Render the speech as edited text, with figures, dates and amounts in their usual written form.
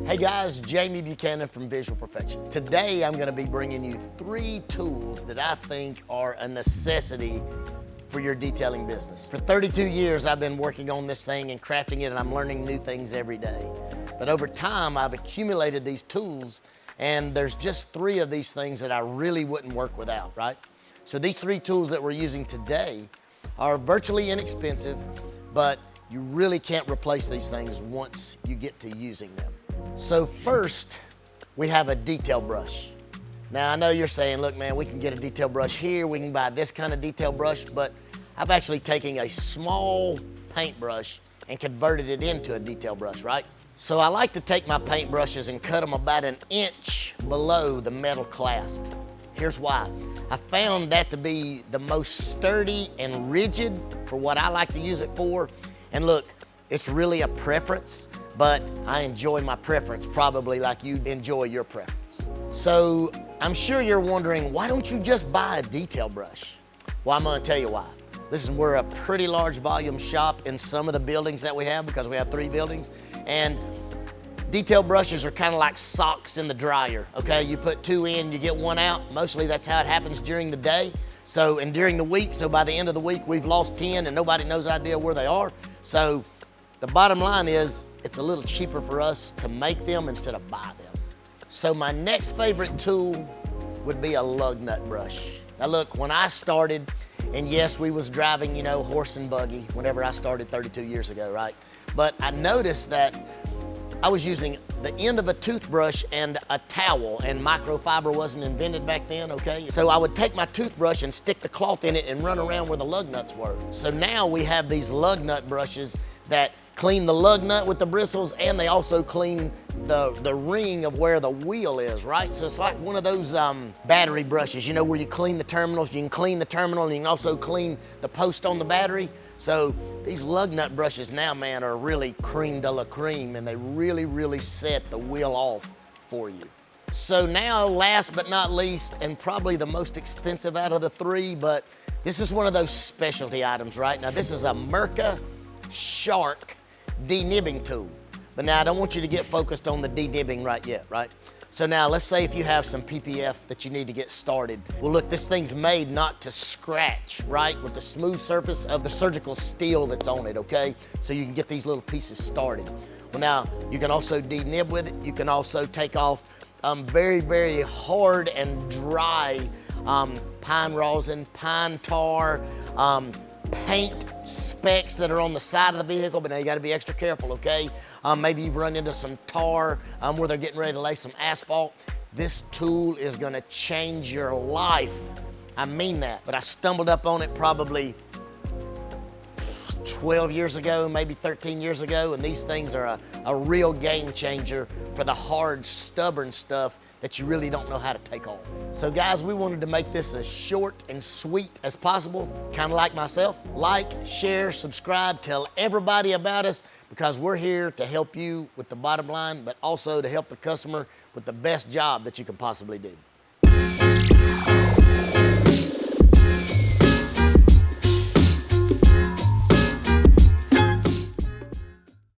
Hey guys, Jamie Buchanan from Visual Perfection. Today I'm going to be bringing you 3 tools that I think are a necessity for your detailing business. For 32 years I've been working on this thing and crafting it, and I'm learning new things every day. But over time I've accumulated these tools, and there's just 3 of these things that I really wouldn't work without, right? So these 3 tools that we're using today are virtually inexpensive, but you really can't replace these things once you get to using them. So first, we have a detail brush. Now I know you're saying, look man, we can get a detail brush here, we can buy this kind of detail brush, but I've actually taken a small paintbrush and converted it into a detail brush, right? So I like to take my paintbrushes and cut them about 1 inch below the metal clasp. Here's why. I found that to be the most sturdy and rigid for what I like to use it for. And look, it's really a preference, but I enjoy my preference probably like you enjoy your preference. So I'm sure you're wondering, why don't you just buy a detail brush? Well, I'm gonna tell you why. Listen, we're a pretty large volume shop in some of the buildings that we have, because we have 3 buildings, and detail brushes are kind of like socks in the dryer, okay? You put 2 in, you get 1 out. Mostly that's how it happens during the day. And during the week, so by the end of the week, we've lost 10 and nobody knows idea where they are. So the bottom line is, it's a little cheaper for us to make them instead of buy them. So my next favorite tool would be a lug nut brush. Now look, when I started, and yes, we was driving, you know, horse and buggy whenever I started 32 years ago, right? But I noticed that I was using the end of a toothbrush and a towel, and microfiber wasn't invented back then, okay? So I would take my toothbrush and stick the cloth in it and run around where the lug nuts were. So now we have these lug nut brushes that clean the lug nut with the bristles, and they also clean the ring of where the wheel is, right? So it's like one of those battery brushes, you know, where you clean the terminals. You can clean the terminal and you can also clean the post on the battery. So these lug nut brushes now, man, are really creme de la creme, and they really set the wheel off for you. So now, last but not least, and probably the most expensive out of the 3, but this is one of those specialty items, right? Now this is a Mirka Shark Denibbing Tool. But now I don't want you to get focused on the denibbing right yet, right? So now let's say if you have some PPF that you need to get started. Well look, this thing's made not to scratch, right? With the smooth surface of the surgical steel that's on it, okay? So you can get these little pieces started. Well now, you can also denib with it. You can also take off very hard and dry pine rosin, pine tar, paint specks that are on the side of the vehicle, but now you gotta be extra careful, okay? Maybe you've run into some tar where they're getting ready to lay some asphalt. This tool is gonna change your life. I mean that, but I stumbled up on it probably 12 years ago, maybe 13 years ago, and these things are a real game changer for the hard, stubborn stuff that you really don't know how to take off. So guys, we wanted to make this as short and sweet as possible, kind of like myself. Like, share, subscribe, tell everybody about us, because we're here to help you with the bottom line, but also to help the customer with the best job that you can possibly do.